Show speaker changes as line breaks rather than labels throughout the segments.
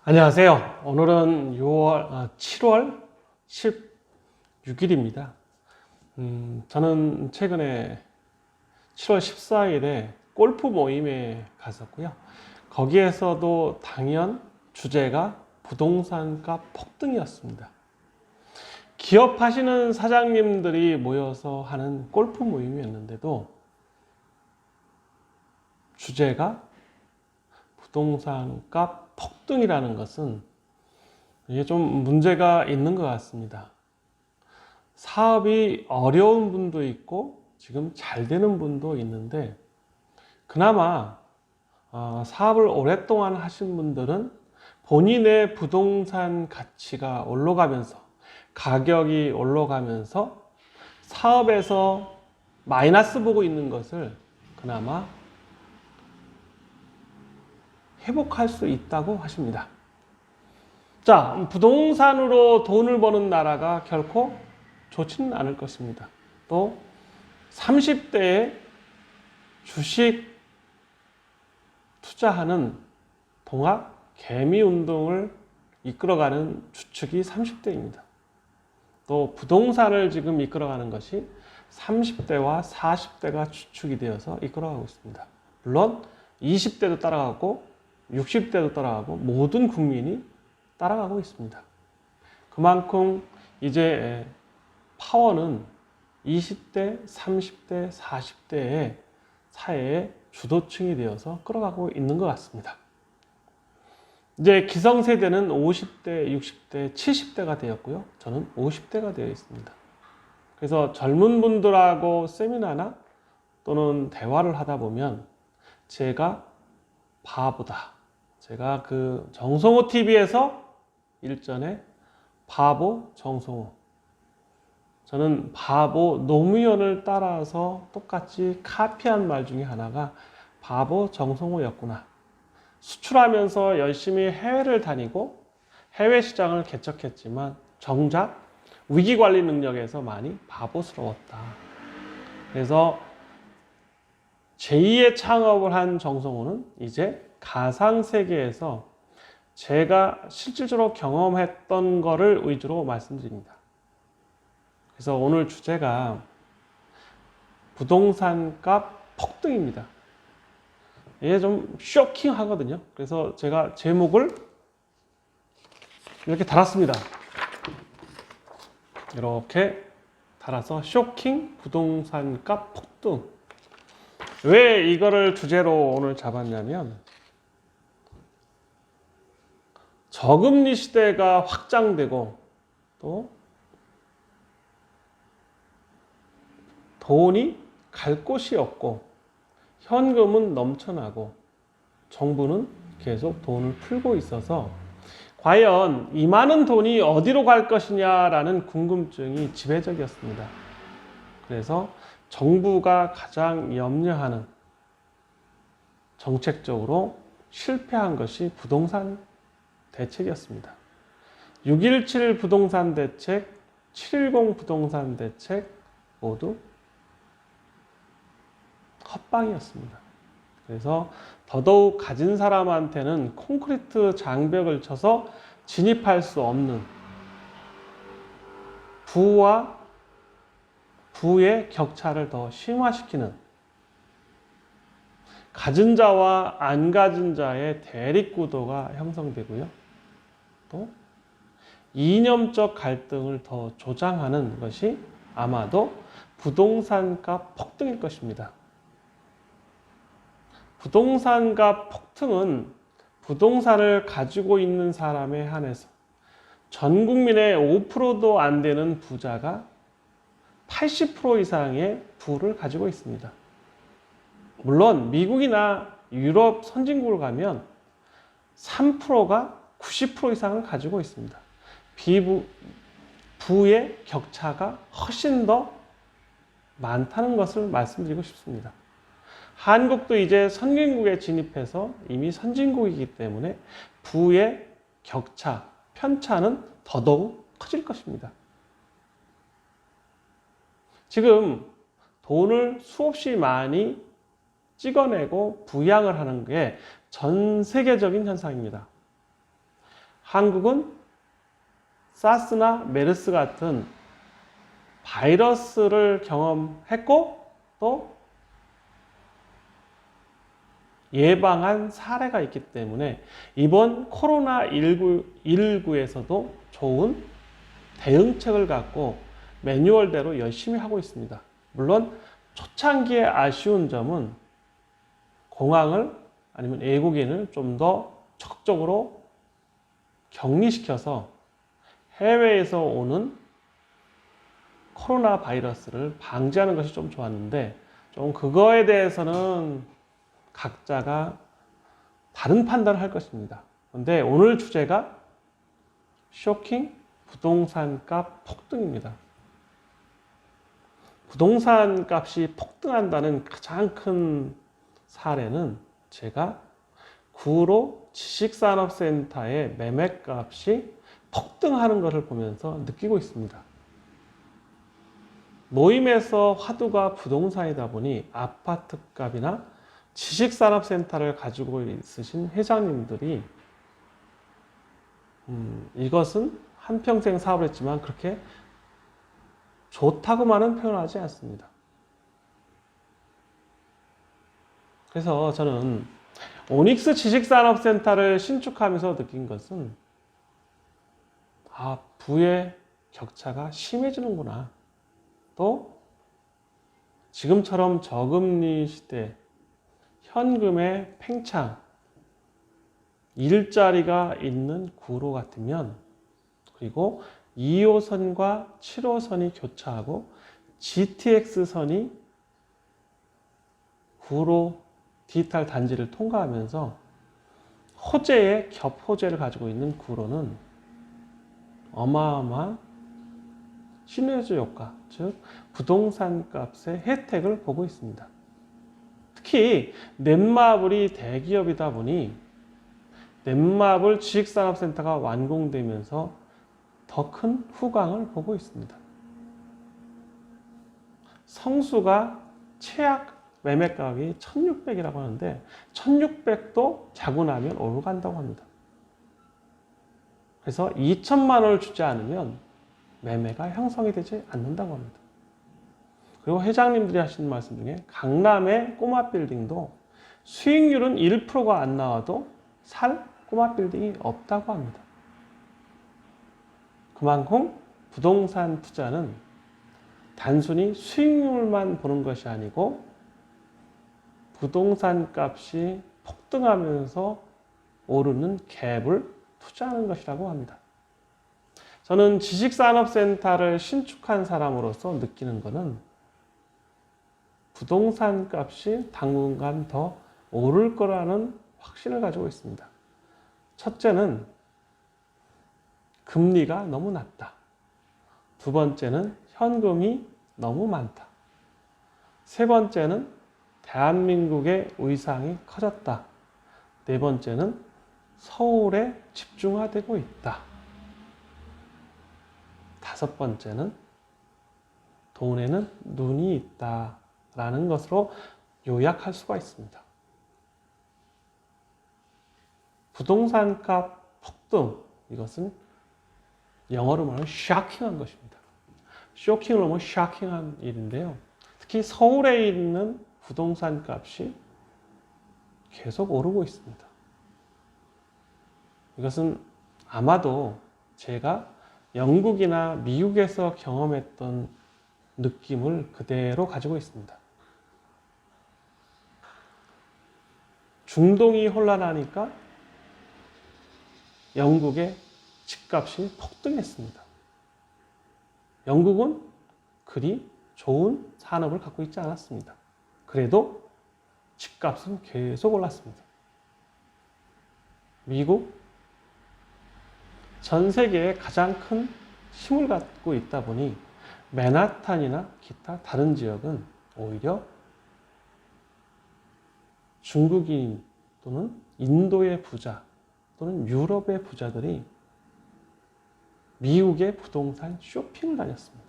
안녕하세요. 오늘은 7월 16일입니다. 저는 최근에 7월 14일에 골프 모임에 갔었고요. 거기에서도 당연 주제가 부동산가 폭등이었습니다. 기업하시는 사장님들이 모여서 하는 골프 모임이었는데도 주제가 부동산가 폭등이라는 것은 이게 좀 문제가 있는 것 같습니다. 사업이 어려운 분도 있고 지금 잘 되는 분도 있는데 그나마 사업을 오랫동안 하신 분들은 본인의 부동산 가치가 올라가면서 가격이 올라가면서 사업에서 마이너스 보고 있는 것을 그나마 회복할 수 있다고 하십니다. 자, 부동산으로 돈을 버는 나라가 결코 좋지는 않을 것입니다. 또 30대에 주식 투자하는 동학 개미 운동을 이끌어가는 주축이 30대입니다. 또 부동산을 지금 이끌어가는 것이 30대와 40대가 주축이 되어서 이끌어가고 있습니다. 물론 20대도 따라가고 60대도 따라가고 모든 국민이 따라가고 있습니다. 그만큼 이제 파워는 20대, 30대, 40대의 사회의 주도층이 되어서 끌어가고 있는 것 같습니다. 이제 기성세대는 50대, 60대, 70대가 되었고요. 저는 50대가 되어 있습니다. 그래서 젊은 분들하고 세미나나 또는 대화를 하다 보면 제가 바보다. 제가 그 정성호 TV에서 일전에 바보 정성호. 저는 바보 노무현을 따라서 똑같이 카피한 말 중에 하나가 바보 정성호였구나. 수출하면서 열심히 해외를 다니고 해외 시장을 개척했지만 정작 위기관리 능력에서 많이 바보스러웠다. 그래서 제2의 창업을 한 정성호는 이제 가상세계에서 제가 실질적으로 경험했던 거를 위주로 말씀드립니다. 그래서 오늘 주제가 부동산값 폭등입니다. 이게 좀 쇼킹하거든요. 그래서 제가 제목을 이렇게 달았습니다. 이렇게 달아서 쇼킹 부동산값 폭등. 왜 이거를 주제로 오늘 잡았냐면 저금리 시대가 확장되고 또 돈이 갈 곳이 없고 현금은 넘쳐나고 정부는 계속 돈을 풀고 있어서 과연 이 많은 돈이 어디로 갈 것이냐라는 궁금증이 지배적이었습니다. 그래서 정부가 가장 염려하는 정책적으로 실패한 것이 부동산 대책이었습니다. 6.17 부동산 대책, 7.10 부동산 대책 모두 헛방이었습니다. 그래서 더더욱 가진 사람한테는 콘크리트 장벽을 쳐서 진입할 수 없는 부와 부의 격차를 더 심화시키는 가진 자와 안 가진 자의 대립구도가 형성되고요. 또 이념적 갈등을 더 조장하는 것이 아마도 부동산가 폭등일 것입니다. 부동산가 폭등은 부동산을 가지고 있는 사람에 한해서 전 국민의 5%도 안 되는 부자가 80% 이상의 부를 가지고 있습니다. 물론 미국이나 유럽 선진국을 가면 3%가 90% 이상을 가지고 있습니다. 부의 격차가 훨씬 더 많다는 것을 말씀드리고 싶습니다. 한국도 이제 선진국에 진입해서 이미 선진국이기 때문에 부의 격차, 편차는 더더욱 커질 것입니다. 지금 돈을 수없이 많이 찍어내고 부양을 하는 게 전 세계적인 현상입니다. 한국은 사스나 메르스 같은 바이러스를 경험했고 또 예방한 사례가 있기 때문에 이번 코로나19에서도 좋은 대응책을 갖고 매뉴얼대로 열심히 하고 있습니다. 물론 초창기에 아쉬운 점은 공항을 아니면 외국인을 좀 더 적극적으로 격리시켜서 해외에서 오는 코로나 바이러스를 방지하는 것이 좀 좋았는데 좀 그거에 대해서는 각자가 다른 판단을 할 것입니다. 그런데 오늘 주제가 쇼킹 부동산값 폭등입니다. 부동산 값이 폭등한다는 가장 큰 사례는 제가 구로 지식산업센터의 매매값이 폭등하는 것을 보면서 느끼고 있습니다. 모임에서 화두가 부동산이다 보니 아파트값이나 지식산업센터를 가지고 있으신 회장님들이 이것은 한평생 사업을 했지만 그렇게 좋다고만은 표현하지 않습니다. 그래서 저는 오닉스 지식산업센터를 신축하면서 느낀 것은 부의 격차가 심해지는구나. 또 지금처럼 저금리 시대 현금의 팽창, 일자리가 있는 구로 같으면 그리고 2호선과 7호선이 교차하고 GTX선이 구로 디지털 단지를 통과하면서 호재의 겹호재를 가지고 있는 구로는 어마어마한 시너지 효과, 즉 부동산 값의 혜택을 보고 있습니다. 특히 넷마블이 대기업이다 보니 넷마블 지식산업센터가 완공되면서 더 큰 후광을 보고 있습니다. 성수가 최악 매매가격이 1600이라고 하는데 1600도 자고 나면 오르간다고 합니다. 그래서 2천만 원을 주지 않으면 매매가 형성이 되지 않는다고 합니다. 그리고 회장님들이 하시는 말씀 중에 강남의 꼬마 빌딩도 수익률은 1%가 안 나와도 살 꼬마 빌딩이 없다고 합니다. 그만큼 부동산 투자는 단순히 수익률만 보는 것이 아니고 부동산 값이 폭등하면서 오르는 갭을 투자하는 것이라고 합니다. 저는 지식산업센터를 신축한 사람으로서 느끼는 것은 부동산 값이 당분간 더 오를 거라는 확신을 가지고 있습니다. 첫째는 금리가 너무 낮다. 두 번째는 현금이 너무 많다. 세 번째는 대한민국의 위상이 커졌다. 네 번째는 서울에 집중화되고 있다. 다섯 번째는 돈에는 눈이 있다라는 것으로 요약할 수가 있습니다. 부동산 값 폭등, 이것은 영어로 말하면 쇼킹한 것입니다. 쇼킹을 하면 쇼킹한 일인데요. 특히 서울에 있는 부동산 값이 계속 오르고 있습니다. 이것은 아마도 제가 영국이나 미국에서 경험했던 느낌을 그대로 가지고 있습니다. 중동이 혼란하니까 영국의 집값이 폭등했습니다. 영국은 그리 좋은 산업을 갖고 있지 않았습니다. 그래도 집값은 계속 올랐습니다. 미국, 전 세계에 가장 큰 힘을 갖고 있다 보니 맨하탄이나 기타 다른 지역은 오히려 중국인 또는 인도의 부자 또는 유럽의 부자들이 미국의 부동산 쇼핑을 다녔습니다.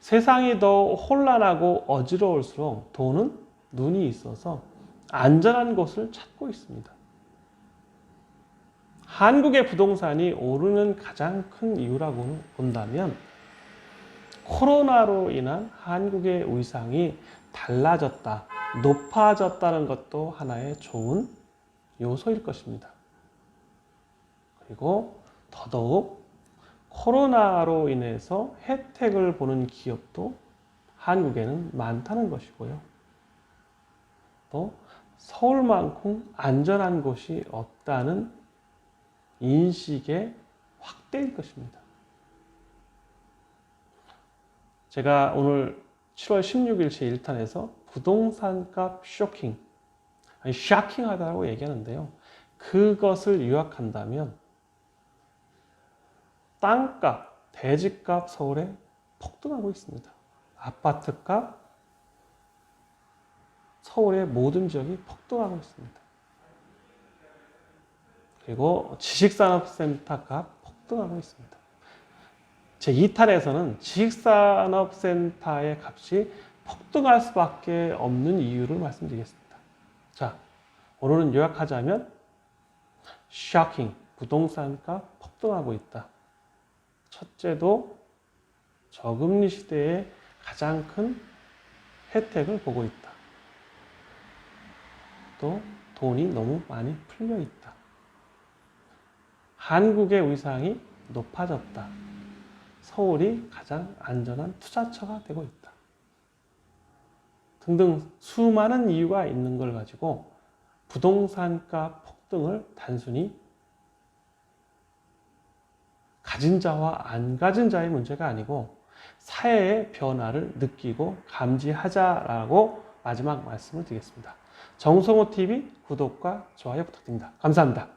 세상이 더 혼란하고 어지러울수록 돈은 눈이 있어서 안전한 곳을 찾고 있습니다. 한국의 부동산이 오르는 가장 큰 이유라고 본다면 코로나로 인한 한국의 위상이 달라졌다, 높아졌다는 것도 하나의 좋은 요소일 것입니다. 그리고 더더욱 코로나로 인해서 혜택을 보는 기업도 한국에는 많다는 것이고요. 또 서울만큼 안전한 곳이 없다는 인식의 확대일 것입니다. 제가 오늘 7월 16일 제 1탄에서 부동산값 쇼킹, 아니 샤킹하다고 얘기하는데요. 그것을 요약한다면 땅값, 대지값 서울에 폭등하고 있습니다. 아파트값, 서울의 모든 지역이 폭등하고 있습니다. 그리고 지식산업센터 값 폭등하고 있습니다. 제 2탄에서는 지식산업센터의 값이 폭등할 수밖에 없는 이유를 말씀드리겠습니다. 자, 오늘은 요약하자면 샤킹, 부동산값 폭등하고 있다. 첫째도 저금리 시대에 가장 큰 혜택을 보고 있다. 또 돈이 너무 많이 풀려 있다. 한국의 위상이 높아졌다. 서울이 가장 안전한 투자처가 되고 있다. 등등 수많은 이유가 있는 걸 가지고 부동산가 폭등을 단순히 가진 자와 안 가진 자의 문제가 아니고 사회의 변화를 느끼고 감지하자라고 마지막 말씀을 드리겠습니다. 정성호 TV 구독과 좋아요 부탁드립니다. 감사합니다.